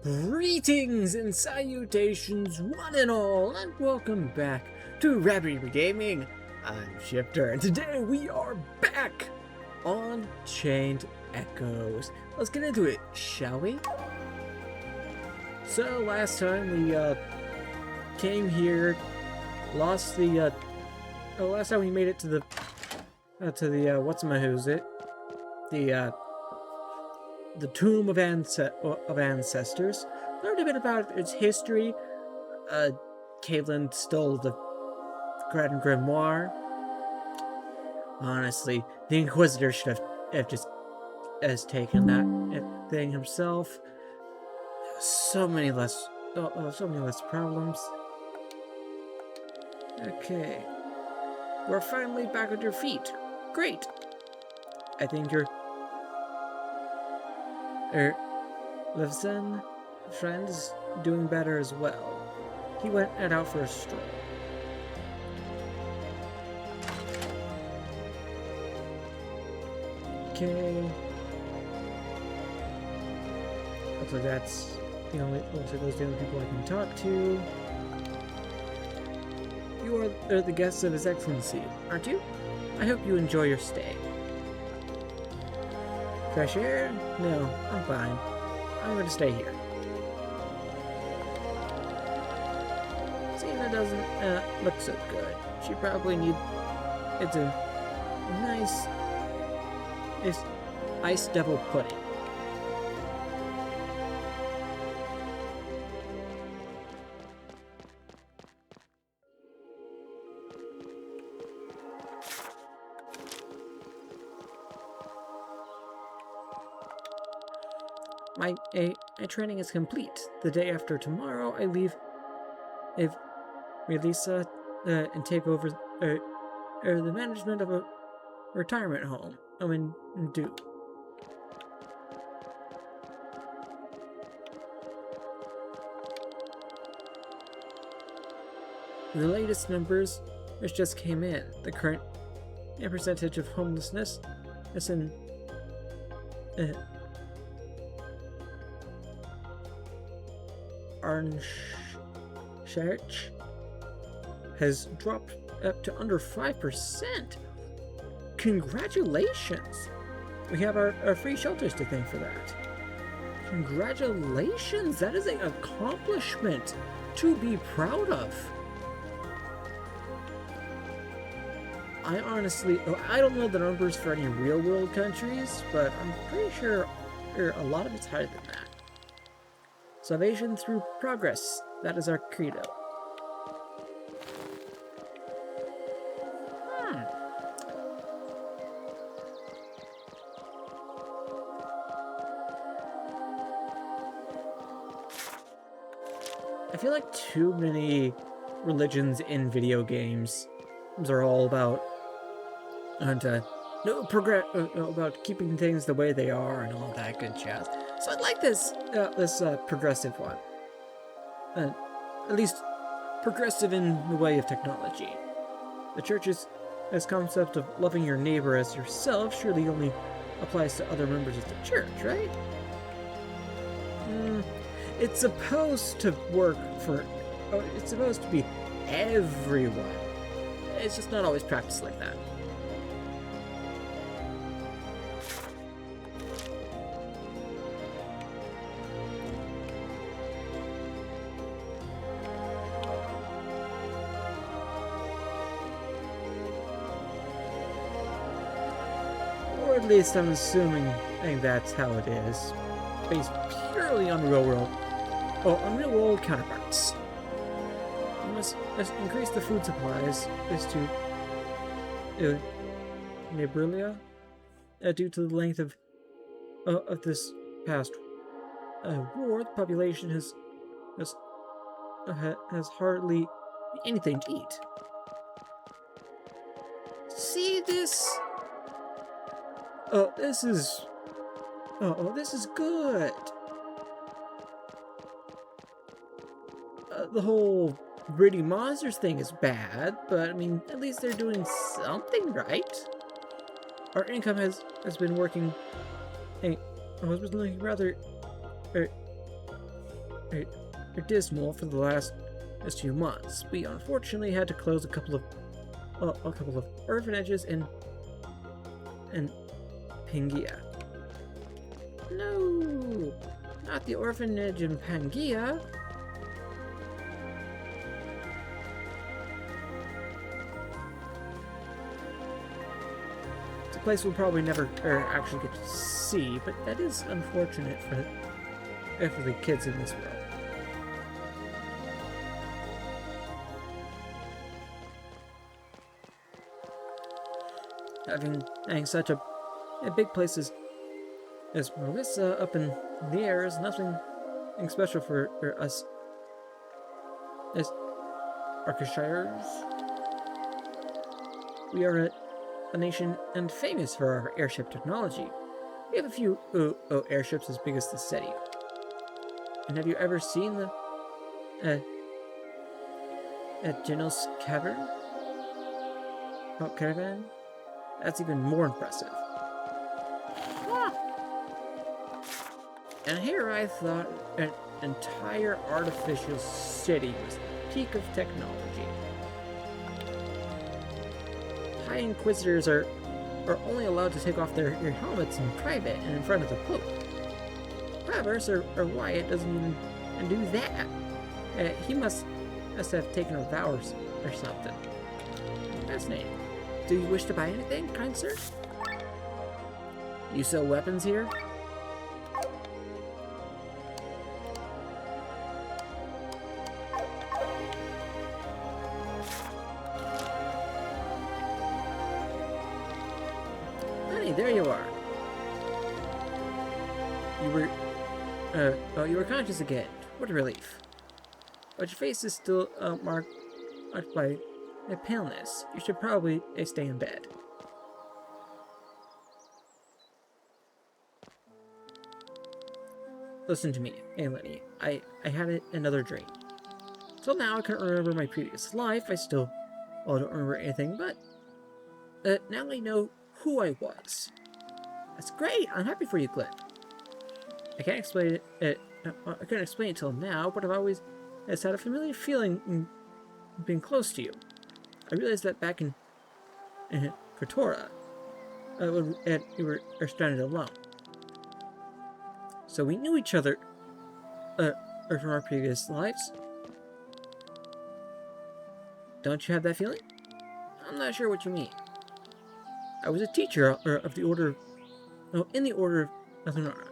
Greetings and salutations, one and all, and welcome back to Rabbit Gaming. I'm Shifter, and today we are back on Chained Echoes. Let's get into it, shall we? So last time we came here, lost the last time we made it to the the Tomb of Ancestors. Learned a bit about its history. Caitlin stole the Grand Grimoire. Honestly, the Inquisitor should have just taken that thing himself. So many less problems. Okay, we're finally back on your feet. Great. I think you're Levsen friend is doing better as well. He went out for a stroll. Okay. Looks like that's looks like those are the only people I can talk to. You are the guests of His Excellency, aren't you? I hope you enjoy your stay. Fresh air? No, I'm fine. I'm going to stay here. Zena doesn't look so good. She probably needs... It's a nice... It's ice devil pudding. My training is complete. The day after tomorrow, I leave Relisa and take over the management of a retirement home. I'm in Duke. The latest numbers which just came in. The current percentage of homelessness is in Arnchurch has dropped up to under 5%. Congratulations! We have our free shelters to thank for that. Congratulations! That is an accomplishment to be proud of. I honestly, I don't know the numbers for any real-world countries, but I'm pretty sure a lot of it's higher than that. Salvation through progress. That is our credo. I feel like too many religions in video games are all about about keeping things the way they are and all that good jazz. So I'd like this progressive one. At least progressive in the way of technology. The church's concept of loving your neighbor as yourself surely only applies to other members of the church, right? It's supposed to work for... it's supposed to be everyone. It's just not always practiced like that. Or at least I'm assuming that's how it is. Based purely on real-world counterparts. You must increase the food supplies to Nebrilia due to the length of this past war. The population has hardly anything to eat. See this? This is good. The whole breeding monsters thing is bad, but I mean, at least they're doing something right. Our income has been working. Hey, has been looking rather are dismal for the last few months. We unfortunately had to close a couple of orphanages in Pangaea. No, not the orphanage in Pangaea. It's a place we'll probably never actually get to see, but that is unfortunate for the kids in this world. Having such a big place as Marissa up in the air is nothing special for us as Archishires. We are a nation and famous for our airship technology. We have a few airships as big as the city. And have you ever seen the Genos Cavern? Oh, caravan? That's even more impressive. Ah. And here I thought an entire artificial city was the peak of technology. High Inquisitors are only allowed to take off their helmets in private and in front of the Pope. However, Sir Wyatt doesn't even do that. He must have taken a vow or something. Fascinating. Do you wish to buy anything, kind sir? You sell weapons here? Honey, there you are. You were conscious again. What a relief. But your face is still marked by paleness. You should probably stay in bed. Listen to me, Eleni. I had another dream. Till now, I couldn't remember my previous life. I still don't remember anything, but now I know who I was. That's great. I'm happy for you, Glenn. I can't explain it. I couldn't explain it till now, but I've always had a familiar feeling in being close to you. I realized that back in Kotora, when we were stranded alone. So we knew each other from our previous lives. Don't you have that feeling? I'm not sure what you mean. I was a teacher of the Order, in the Order of Lunara.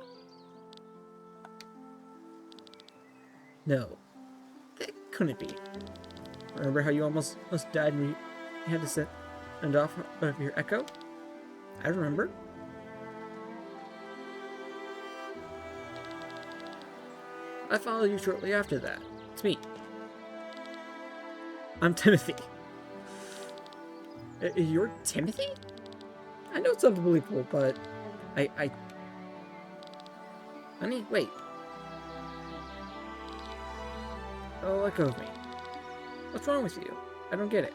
No, that couldn't be. Remember how you almost died when you had to send off of your echo? I remember. I followed you shortly after that. It's me. I'm Timothy. You're Timothy? I know it's unbelievable, but Honey, wait. Oh, let go of me. What's wrong with you? I don't get it.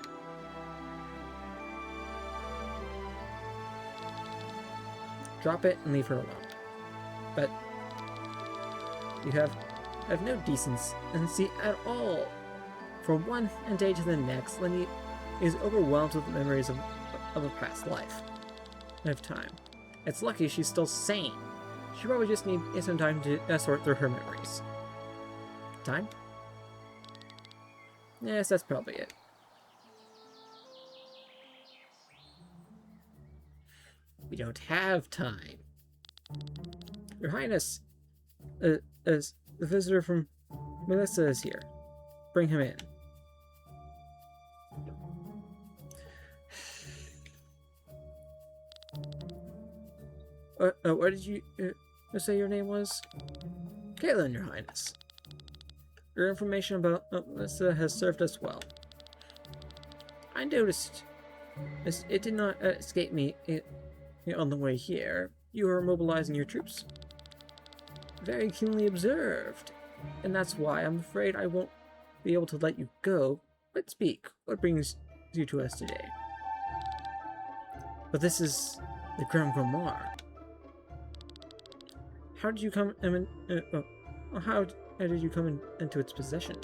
Drop it and leave her alone. But you have no decency at all. From one day to the next, Lenny is overwhelmed with the memories of a past lifetime. It's lucky she's still sane. She probably just needs some time to sort through her memories. Time? Yes, that's probably it. We don't have time. Your Highness, as the visitor from Melissa is here. Bring him in. What did you say your name was? Caitlin, Your Highness. Your information about Melissa has served us well. I noticed it did not escape me on the way here. You are mobilizing your troops. Very keenly observed. And that's why I'm afraid I won't be able to let you go. But speak. What brings you to us today? But this is the Grand Grimoire. How did you come Well, how did you come into its possession?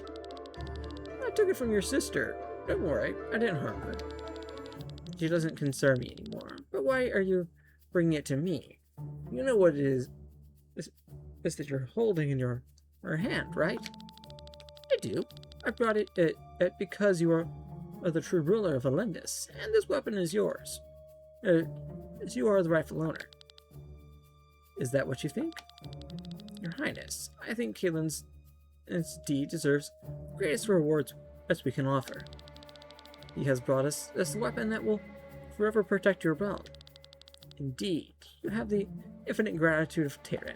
I took it from your sister. Don't worry, I didn't harm her. She doesn't concern me anymore. But why are you bringing it to me? You know what it is that you're holding in your hand, right? I do. I brought it because you are the true ruler of Elendis, and this weapon is yours. As you are the rightful owner. Is that what you think? Your Highness, I think Caelin's deed deserves the greatest rewards as we can offer. He has brought us this weapon that will forever protect your realm. Indeed, you have the infinite gratitude of Terran.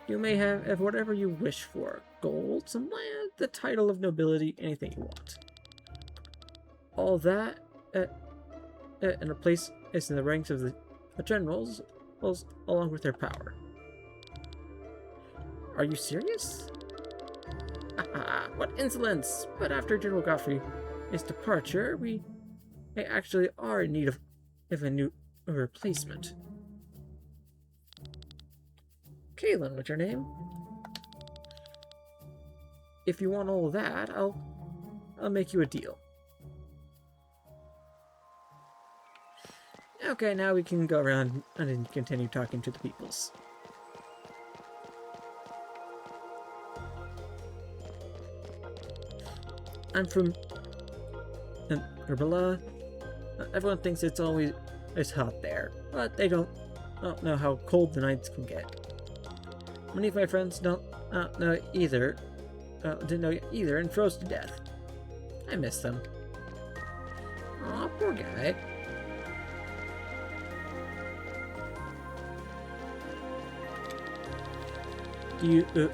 You may have whatever you wish for. Gold, some land, the title of nobility, anything you want. All that, and a place is in the ranks of the generals, along with their power. Are you serious? What insolence! But after General Godfrey's departure, we actually are in need of a new replacement. Caelin, what's your name? If you want all of that, I'll make you a deal. Okay, now we can go around and continue talking to the peoples. I'm from Urbilla. Everyone thinks it's hot there, but they don't know how cold the nights can get. Many of my friends don't know either. Didn't know either and froze to death. I miss them. Aw, poor guy. Do you, did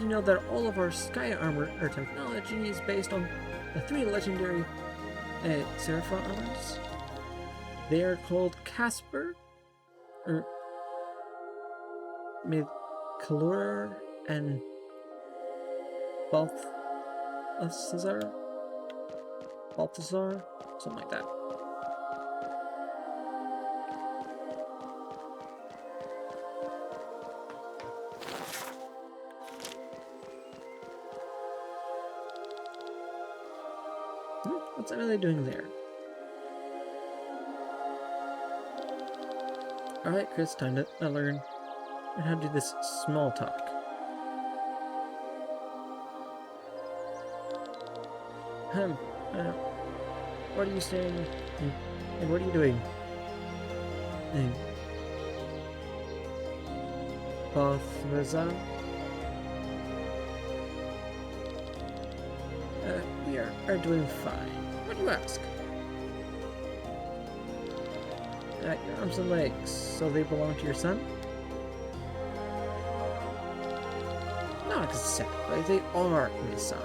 you know that all of our sky armor or technology is based on the 3 legendary Serapha armors? They are called Casper, Midkalur, and Balthazar, something like that. What's Emily doing there? Alright, Chris, time to learn how to do this small talk. What are you saying? And what are you doing? Balthazar? We are doing fine. What do you ask? Your arms and legs, so they belong to your son? Not exactly. They are his son.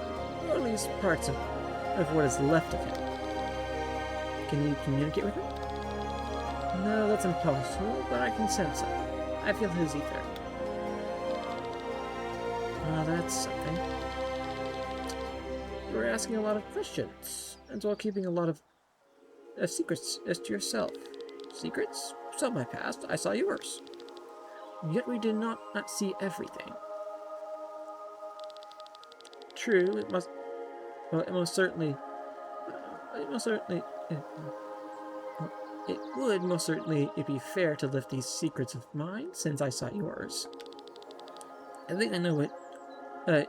Or at least parts of what is left of him. Can you communicate with him? No, that's impossible, but I can sense it. I feel his ether. Oh, that's something. You're asking a lot of questions, and while keeping a lot of secrets as to yourself. Secrets? Saw my past, I saw yours. Yet we did not see everything. True, it would most certainly be fair to lift these secrets of mine, since I saw yours. I think I know what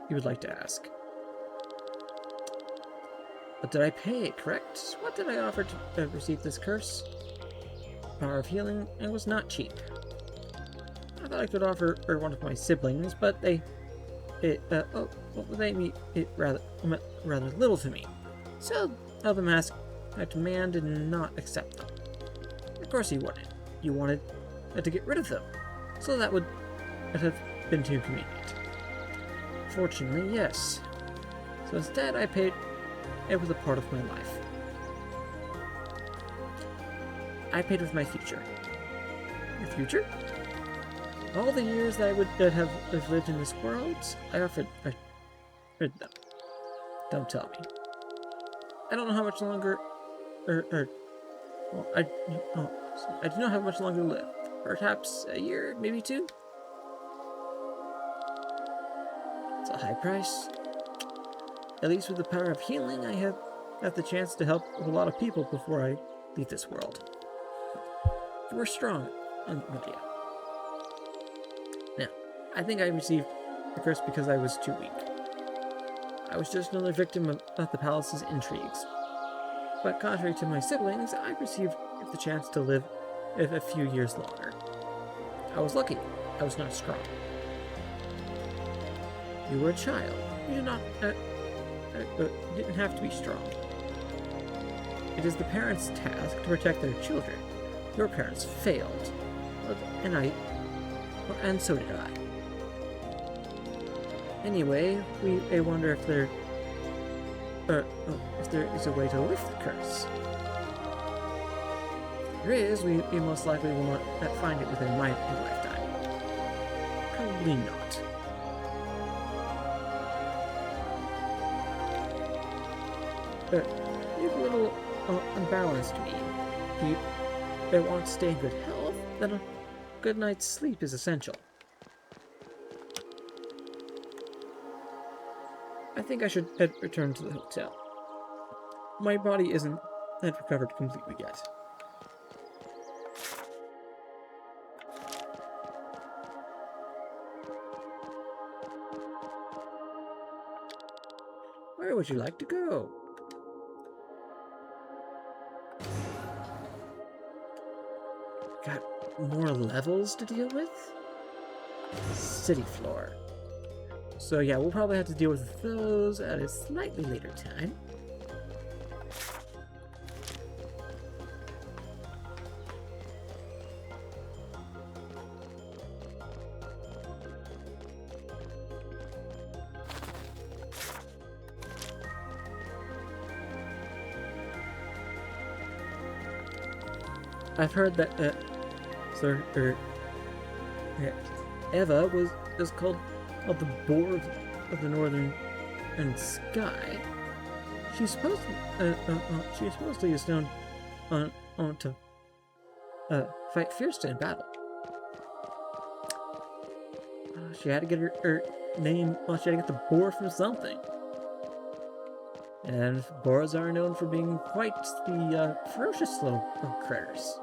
you would like to ask. But did I pay, correct? What did I offer to receive this curse? Power of healing, and was not cheap. I thought I could offer one of my siblings, but they made it rather little to me. So the mask I demand did not accept them. Of course you wouldn't. You wanted to get rid of them, so that would have been too convenient. Fortunately, yes. So instead, I paid it with a part of my life. I paid with my future. Your future? All the years that I would have lived in this world, I offered them. Don't tell me. I don't know how much longer, I do not have much longer to live. Perhaps a year, maybe 2? It's a high price. At least with the power of healing, I have the chance to help a lot of people before I leave this world. You were strong, Lydia. Now, I think I received the curse because I was too weak. I was just another victim of the palace's intrigues. But contrary to my siblings, I received the chance to live a few years longer. I was lucky. I was not strong. You were a child. You did not didn't have to be strong. It is the parents' task to protect their children. Your parents failed, and so did I. Anyway, I wonder if there is a way to lift the curse. If there is, we most likely will not find it within my lifetime. Probably not. You're a little unbalanced to me. If you want to stay in good health, then a good night's sleep is essential. I think I should return to the hotel. My body isn't recovered completely yet. Where would you like to go? Got more levels to deal with? City floor. So yeah, we'll probably have to deal with those at a slightly later time. I've heard that Eva was called the boar of the northern sky. She's supposed to use stone on to fight fiercely in battle. She had to get her name. Well, she had to get the boar from something. And boars are known for being quite the ferocious little critters.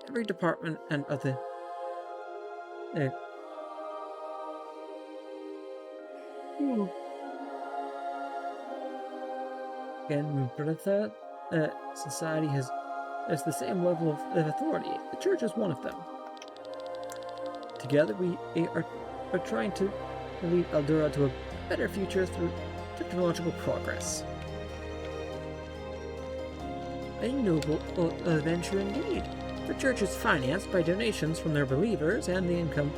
Every department and of the in Britha, society has the same level of authority. The church is one of them. Together we are trying to lead Eldura to a better future through technological progress. A noble venture indeed. The church is financed by donations from their believers and the income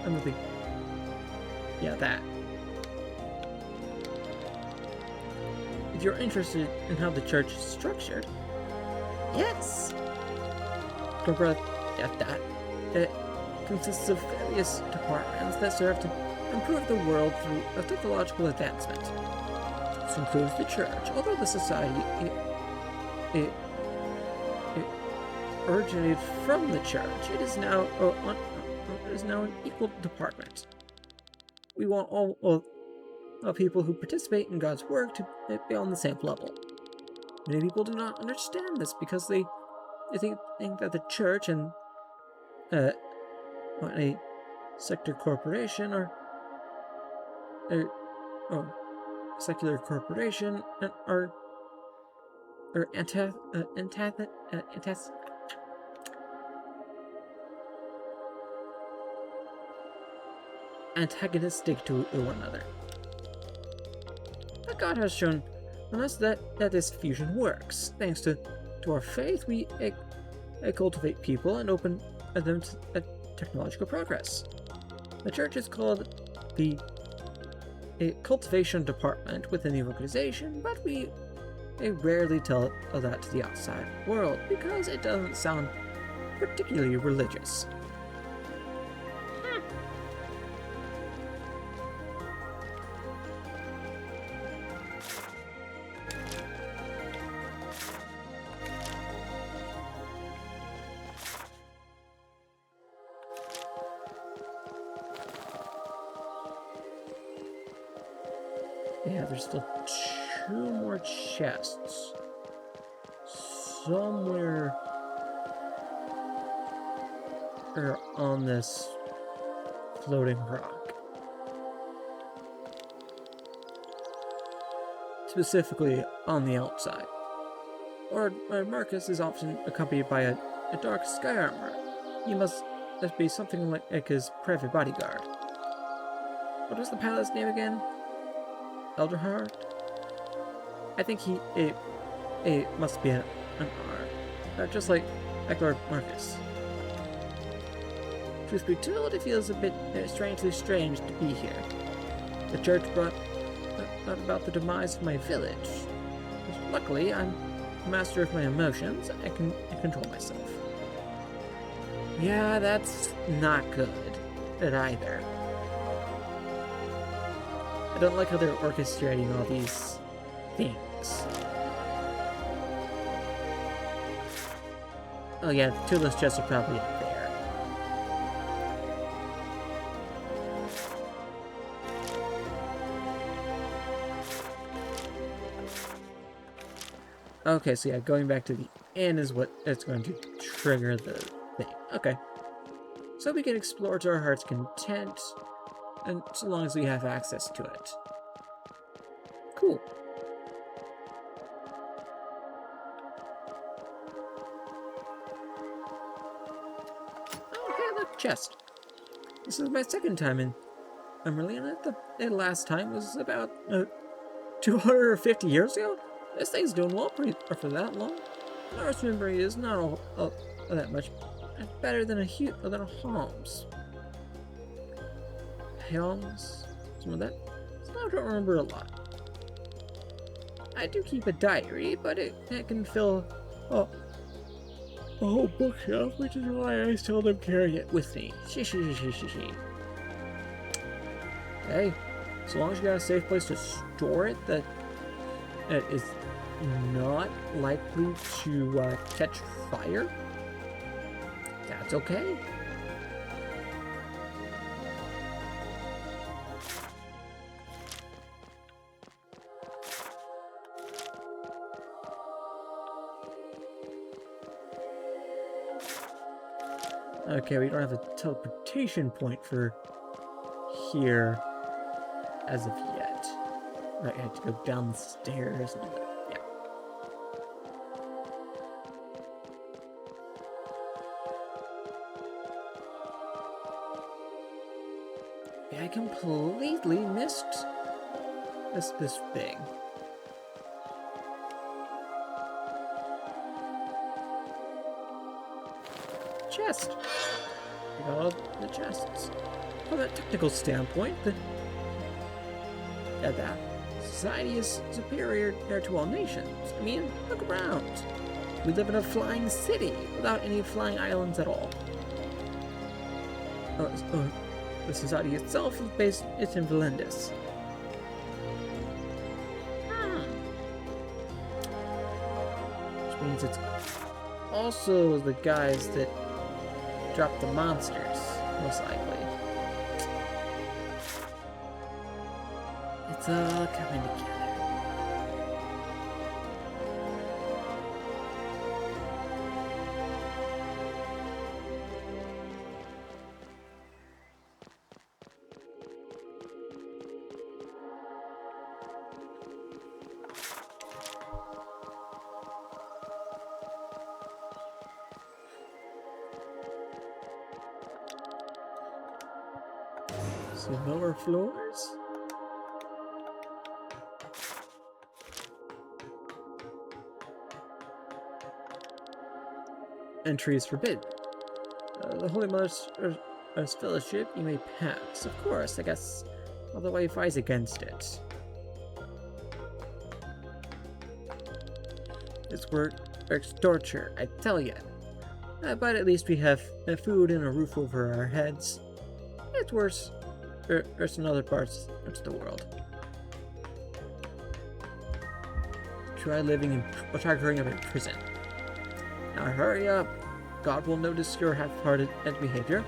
of the... Yeah, that. If you're interested in how the church is structured... Yes! That consists of various departments that serve to improve the world through a technological advancement. This includes the church, although the society it originated from the church. It is now an equal department. We want all people who participate in God's work to be on the same level. Many people do not understand this because they think that the church and a sector corporation or secular corporation are antagonistic to one another. But God has shown us that this fusion works. Thanks to our faith, we cultivate people and open them to technological progress. The church is called the cultivation department within the organization, but we rarely tell that to the outside world because it doesn't sound particularly religious. Yeah, there's still 2 more chests. Somewhere on this floating rock. Specifically on the outside. Lord Marcus is often accompanied by a dark sky armor. He must be something like his private bodyguard. What was the pilot's name again? Elderhard? I think he must be an R. Just like Lord Marcus. Truth be told, it feels a bit strangely strange to be here. The church brought about the demise of my village. Luckily, I'm master of my emotions. I can control myself. Yeah, that's not good either. I don't like how they're orchestrating all these things. Oh yeah, 2 of those chests are probably up there. Okay, so yeah, going back to the end is what it's going to trigger the thing. Okay. So we can explore to our heart's content, and so long as we have access to it. Cool. Oh, hey, look, chest. This is my 2nd time in Merlina. The last time was about 250 years ago. This thing's doing well for that long. Norse memory is not all that much better than a Helm's. Helms? Some of that? I don't remember a lot. I do keep a diary, but it can fill a whole bookshelf, which is why I seldom carry it with me. Hey, so long as you got a safe place to store it that is not likely to catch fire, that's okay. Okay, we don't have a teleportation point for here as of yet. Right, I have to go down the stairs and do that. Yeah. I completely missed this thing. Chest. We got all the chests. From a technical standpoint, that society is superior to all nations. I mean, look around. We live in a flying city without any flying islands at all. The society itself is based in Valendis. Which means it's also the guys that dropped the monsters, most likely. It's all coming together. Some lower floors? Entry is forbidden. The Holy Mother's fellowship you may pass. Of course, I guess all the way fights against it. This word is torture, I tell ya. But at least we have food and a roof over our heads. It's worse in other parts of the world. Try growing up in prison. Now hurry up. God will notice your half-hearted behavior.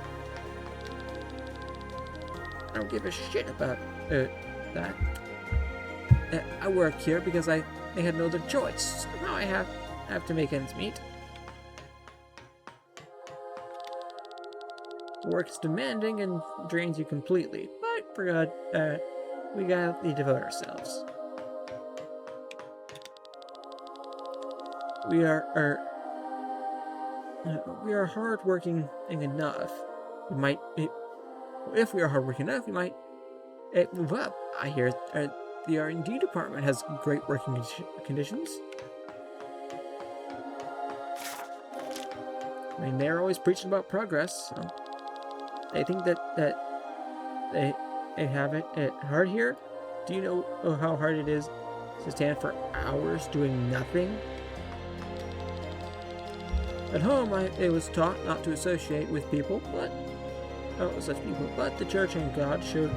I don't give a shit about that. I work here because I had no other choice. So now I have to make ends meet. Work's demanding and drains you completely, but for God, we gotta devote ourselves. We are hardworking enough. We might, if we are hardworking enough, we might move up. I hear the R&D department has great working conditions. I mean, they're always preaching about progress. So they think that they have it hard here. Do you know how hard it is to stand for hours doing nothing? At home, I was taught not to associate with people, but such people. But the church and God showed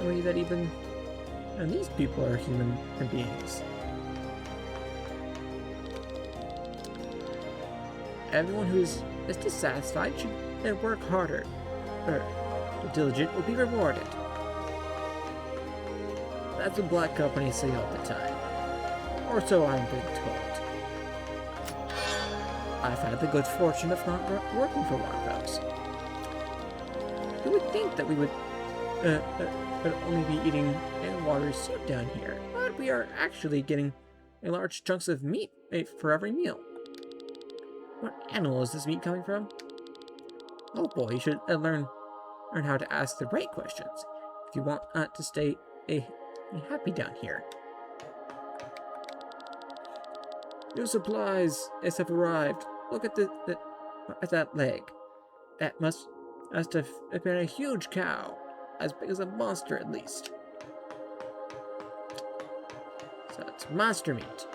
me that even these people are human beings. Everyone who's dissatisfied should work harder. The diligent will be rewarded. That's what black companies say all the time. Or so I'm being told. I've had the good fortune of not working for one of those. You would think that we would only be eating a watery soup down here, but we are actually getting large chunks of meat for every meal. What animal is this meat coming from? Oh boy, you should learn how to ask the right questions if you want to stay happy down here. New supplies have arrived. Look at at that leg. That must have been a huge cow, as big as a monster at least. So it's monster meat.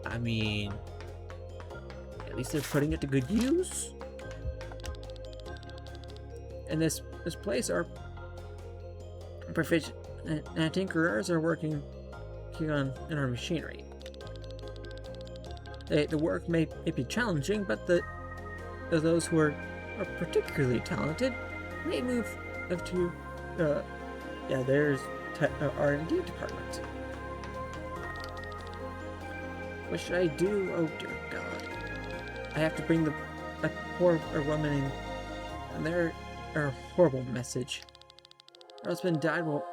I mean, at least they're putting it to good use. In this place, our proficient tinkerers are working in our machinery. The work may be challenging, but those who are particularly talented may move to there's R&D department. What should I do? Oh dear God! I have to bring a poor woman in, and they're a horrible message. Her husband died while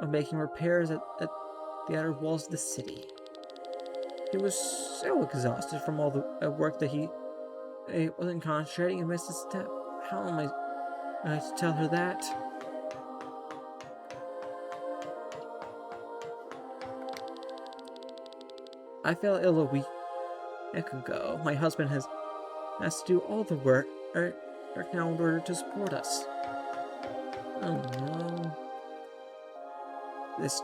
making repairs at the outer walls of the city. He was so exhausted from all the work that he wasn't concentrating and missed a step. How am I to tell her that? I fell ill a week ago. My husband has to do all the work now in order to support us. Oh no. This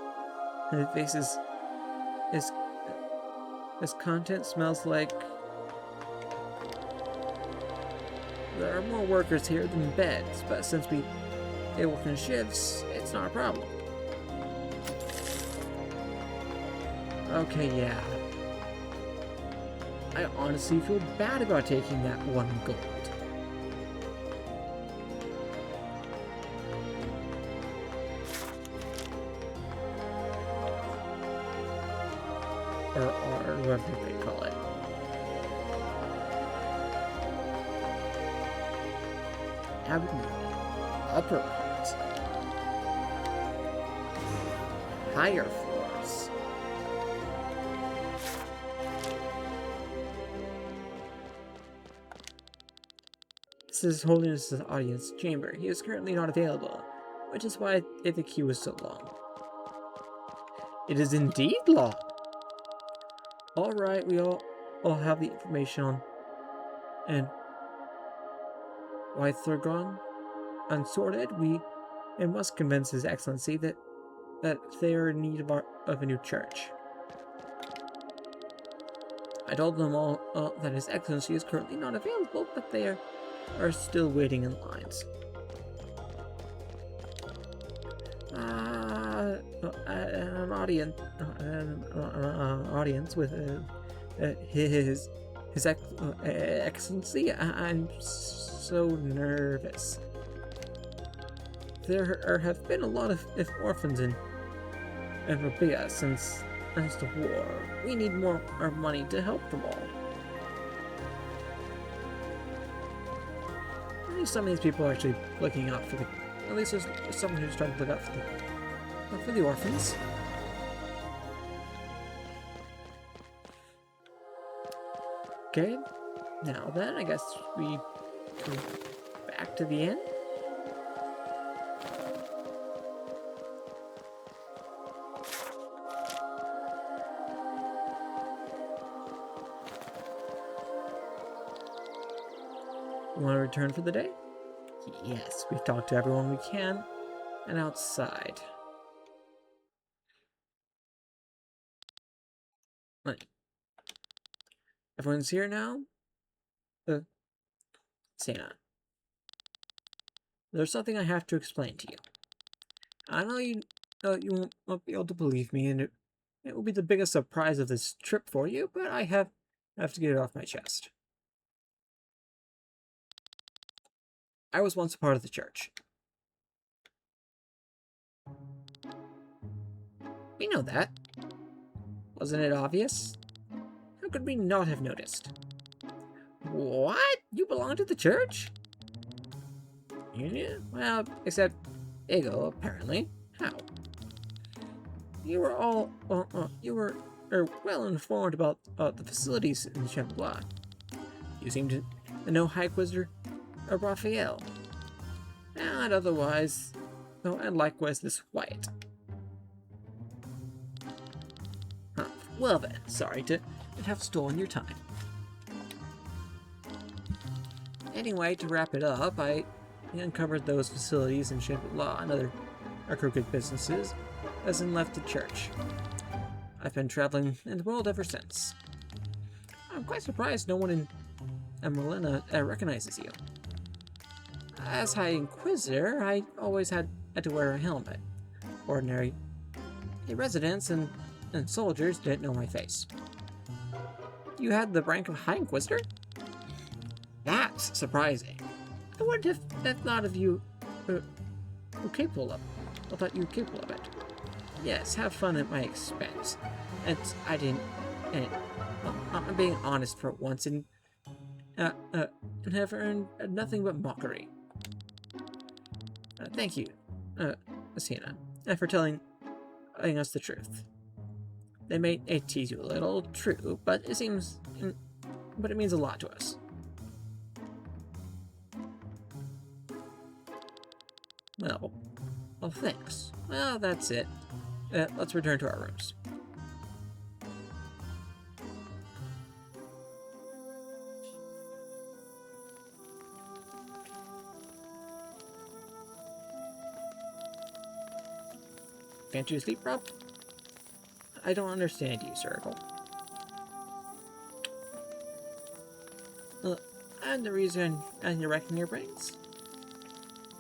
content smells like there are more workers here than beds, but since we work in shifts, it's not a problem. Okay, yeah. I honestly feel bad about taking that 1 gold. Or whatever they call it. Upper parts. Higher floors. This is Holiness' audience chamber. He is currently not available, which is why the queue is so long. It is indeed long. Alright, we all have the information on and why Thurgon unsorted. We must convince His Excellency that they are in need of a new church. I told them all that His Excellency is currently not available, but they are still waiting in lines. An audience with His Excellency. I'm so nervous. There have been a lot of orphans in and Rabia since the war. We need more money to help them all. At least some of these people are actually looking out for the... At least there's someone who's trying to look out for the orphans. Okay, now then, I guess we go back to the inn. You want to return for the day? Yes, we've talked to everyone we can, and outside. Right. Everyone's here now? Sienna. There's something I have to explain to you. I know you won't be able to believe me, and it will be the biggest surprise of this trip for you, but I have to get it off my chest. I was once a part of the church. We know that. Wasn't it obvious? How could we not have noticed? What? You belong to the church? Yeah, well, except Ego, apparently. How? You were all, you were well informed about the facilities in Shambhala. You seem to know High Inquisitor Raphael. And otherwise, and likewise this Wyatt. Huh. Well then, sorry to have stolen your time. Anyway, to wrap it up, I uncovered those facilities in Shambhala and other crooked businesses, as in left the church. I've been traveling in the world ever since. I'm quite surprised no one in Merlina recognizes you. As High Inquisitor, I always had to wear a helmet. Ordinary residents and soldiers didn't know my face. You had the rank of High Inquisitor? That's surprising. I wouldn't have thought of you capable of. I thought you were capable of it. Yes, have fun at my expense. And I didn't. I'm being honest for once, and have earned nothing but mockery. Thank you, Sienna, for telling us the truth. They may tease you a little, true, but it means a lot to us. Well, thanks. Well, that's it. Let's return to our rooms. Can't you sleep, Rob? I don't understand you, Circle. And the reason you're wrecking your brains?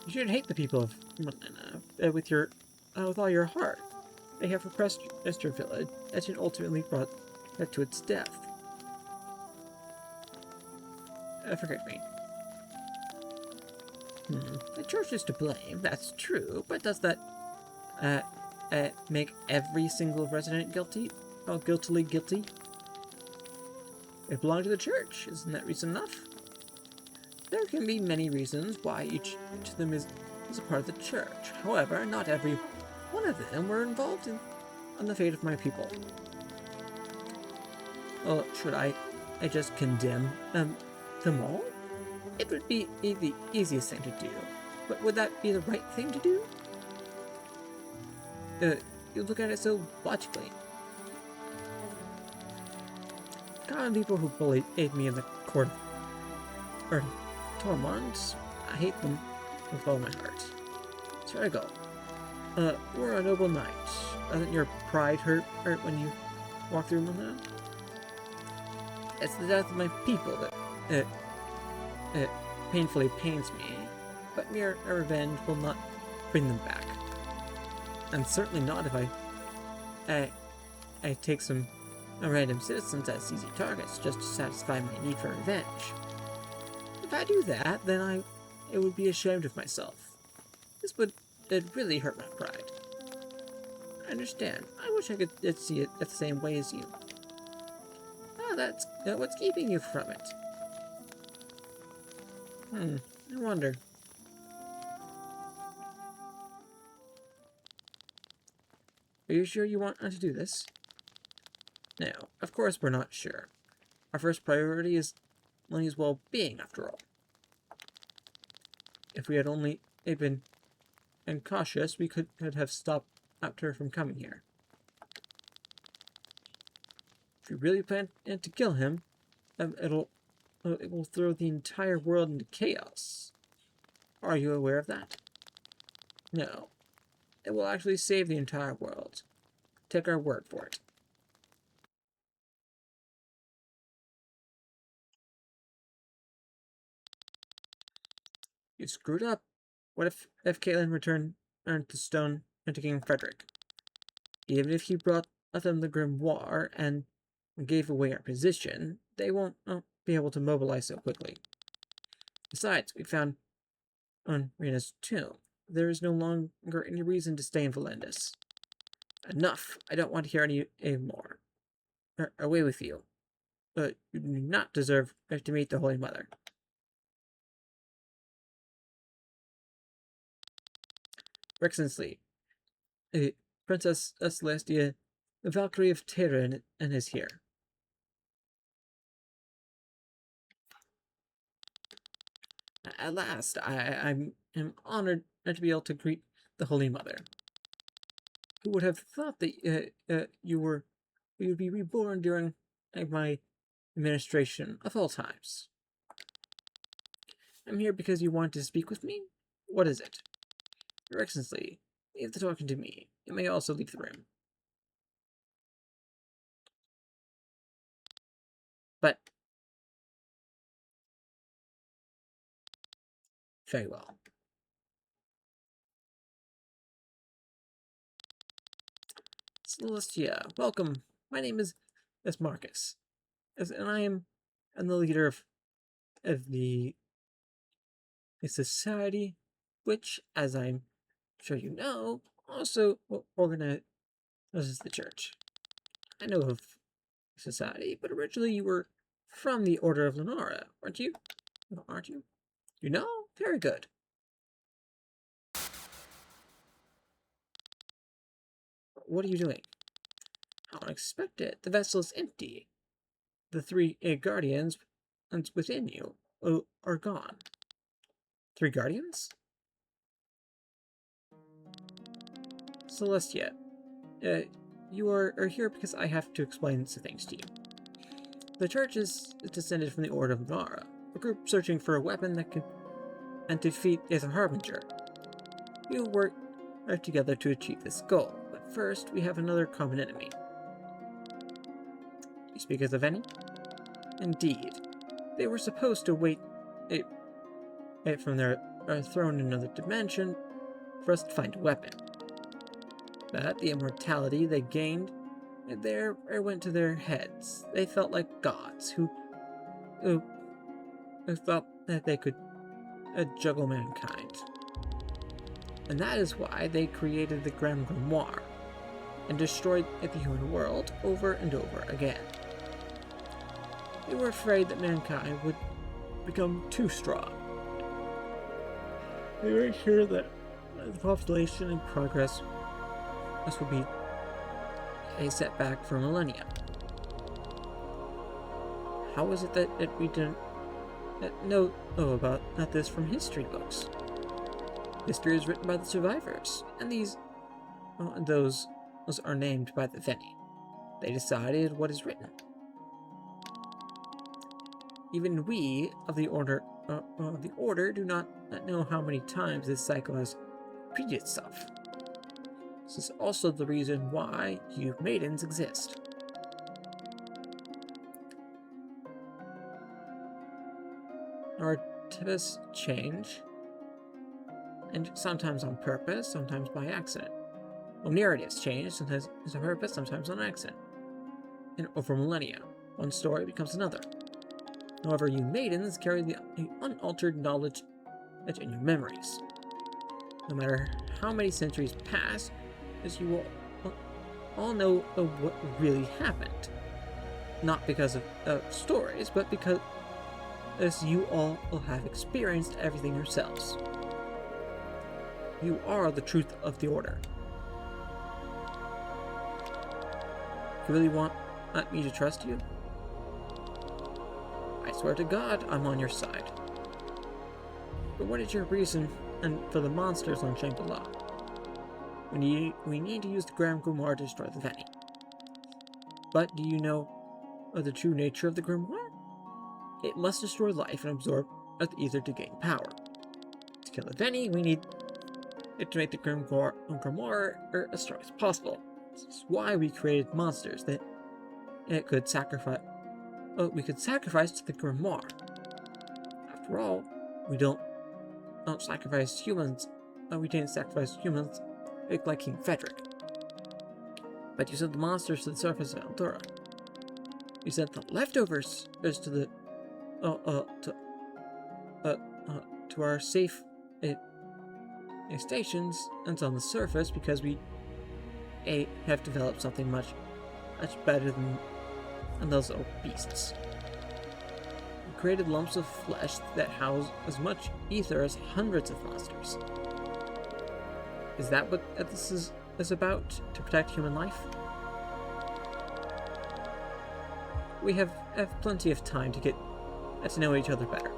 You should hate the people of Merlina with all your heart. They have repressed your village, and ultimately brought that to its death. Forgive me. The church is to blame, that's true, but does that make every single resident guilty? Oh, guiltily guilty? They belong to the church, isn't that reason enough? There can be many reasons why each of them is a part of the church. However, not every one of them were involved in the fate of my people. Well, should I just condemn them all? It would be the easiest thing to do, but would that be the right thing to do? You look at it so logically. Common people who bullied me in the court of Tormund, I hate them with all my heart. So I go. We're a noble knight. Doesn't your pride hurt when you walk through Merlina? It's the death of my people that it painfully pains me, but mere revenge will not bring them back. And certainly not if I take some random citizens as easy targets just to satisfy my need for revenge. If I do that, then it would be ashamed of myself. It'd really hurt my pride. I understand. I wish I could see it the same way as you. Oh, that's what's keeping you from it. I wonder. Are you sure you want to do this? No, of course we're not sure. Our first priority is Lenny's well-being, after all. If we had only been cautious, we could have stopped her from coming here. If you really plan to kill him, it will throw the entire world into chaos. Are you aware of that? No. It will actually save the entire world. Take our word for it. You screwed up. What if Caitlin returned to Stone and to King Frederick? Even if he brought them the grimoire and gave away our position, they won't be able to mobilize so quickly. Besides, we found Rena's tomb. There is no longer any reason to stay in Valendis. Enough. I don't want to hear any more. Away with you. You do not deserve to meet the Holy Mother. Excellency, Princess Celestia, the Valkyrie of Terra, and is here. At last, I am honored to be able to greet the Holy Mother. Who would have thought that you would be reborn during my administration of all times? I'm here because you want to speak with me? What is it? Your Excellency, leave the talking to me. You may also leave the room. But very well. Celestia, welcome. My name is Marcus, and I am the leader of the society, which, as I'm sure you know, also organizes the church. I know of society, but originally you were from the Order of Lenara, aren't you? Aren't you? You know? Very good. What are you doing? How unexpected. The vessel is empty. The 3 guardians within you are gone. 3 guardians? Celestia, you are here because I have to explain some things to you. The church is descended from the Order of Nara, a group searching for a weapon that can defeat the Harbinger. We will work together to achieve this goal, but first we have another common enemy. You speak of the Veni? Indeed. They were supposed to wait from their throne in another dimension for us to find a weapon. But the immortality they gained there went to their heads. They felt like gods who thought that they could juggle mankind. And that is why they created the Grand Grimoire and destroyed the human world over and over again. They were afraid that mankind would become too strong. They were sure that the population and progress would be a setback for millennia. How is it that we didn't know about this from history books? History is written by the survivors, and those are named by the Veni. They decided what is written. Even we of the Order do not know how many times this cycle has repeated itself. This is also the reason why you maidens exist. Our tips change, and sometimes on purpose, sometimes by accident. Narratives change, sometimes on purpose, sometimes on accident. And over millennia, one story becomes another. However, you maidens carry the unaltered knowledge in your memories. No matter how many centuries pass, as you will all know what really happened. Not because of stories, but because as you all have experienced everything yourselves. You are the truth of the Order. You really want me to trust you? I swear to God, I'm on your side. But what is your reason for the monsters on Shangri-La? We need to use the Grand Grimoire to destroy the Veni. But do you know the true nature of the Grimoire? It must destroy life and absorb the ether to gain power. To kill the Veni, we need it to make the Grimoire as strong as possible. This is why we created monsters that it could sacrifice. We could sacrifice to the Grimoire. After all, we don't sacrifice humans. We didn't sacrifice humans like King Frederick. But you sent the monsters to the surface of Eldora. You sent the leftovers to the to our safe stations and on the surface because we have developed something much better than those little beasts. We created lumps of flesh that house as much ether as hundreds of monsters. Is that what this is about? To protect human life? We have plenty of time to get to know each other better.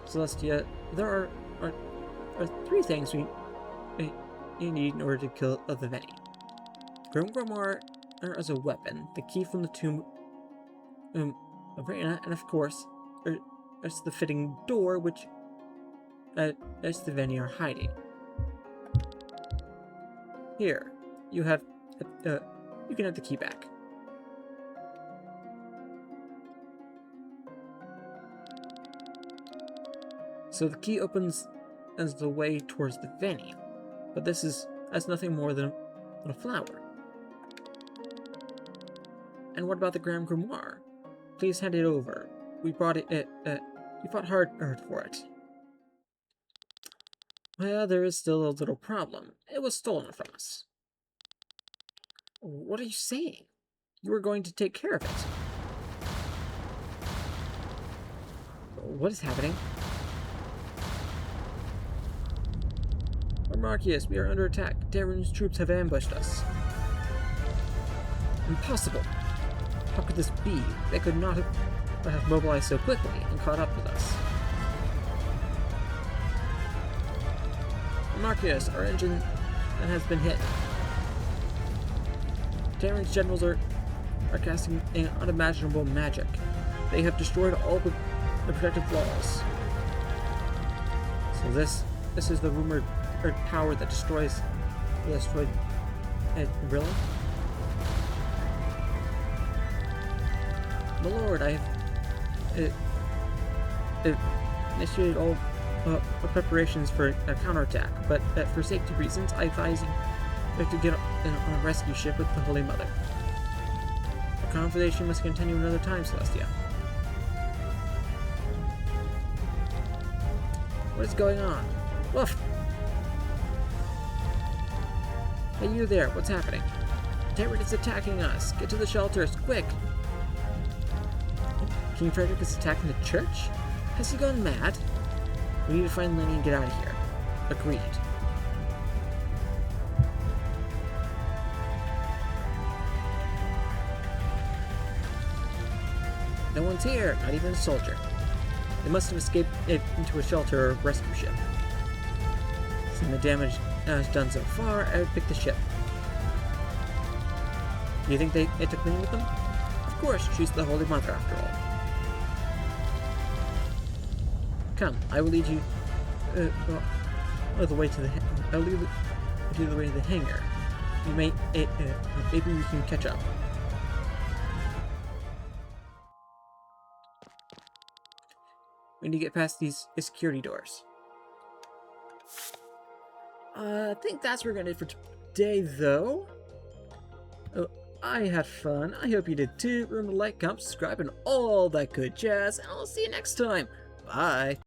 Celestia, there are three things you need in order to kill the Veni. Grim Grimoire as a weapon, the key from the tomb arena, and of course, there's the fitting door which as the Veni are hiding. Here, you can have the key back. So the key opens as the way towards the Veni, but this is as nothing more than a flower. And what about the Grand Grimoire? Please hand it over. We brought it. We fought hard for it. Well, there is still a little problem. It was stolen from us. What are you saying? You were going to take care of it. What is happening? Marcius, we are under attack. Darren's troops have ambushed us. Impossible. How could this be? They could not have mobilized so quickly and caught up with us. Marcius, our engine has been hit. Darren's generals are casting an unimaginable magic. They have destroyed all the protective walls. So this is the rumored power that destroyed it. Really? My lord, I have initiated all preparations for a counterattack, but for safety reasons, I advise you to get on a rescue ship with the Holy Mother. The conversation must continue another time, Celestia. What is going on? Woof! Hey, you there, what's happening? Darren is attacking us! Get to the shelters, quick! King Frederick is attacking the church? Has he gone mad? We need to find Lenny and get out of here. Agreed. No one's here, not even a soldier. They must have escaped into a shelter or rescue ship. Seeing the damage done so far, I would pick the ship. Do you think they took Lenny with them? Of course, she's the Holy Mother after all. Come, I will lead you the way to the. I'll lead you the way to the hangar. You may maybe we can catch up. We need to get past these security doors. I think that's what we're gonna do for today, though. Oh, I had fun. I hope you did too. Remember to like, comment, subscribe, and all that good jazz. And I'll see you next time. Bye.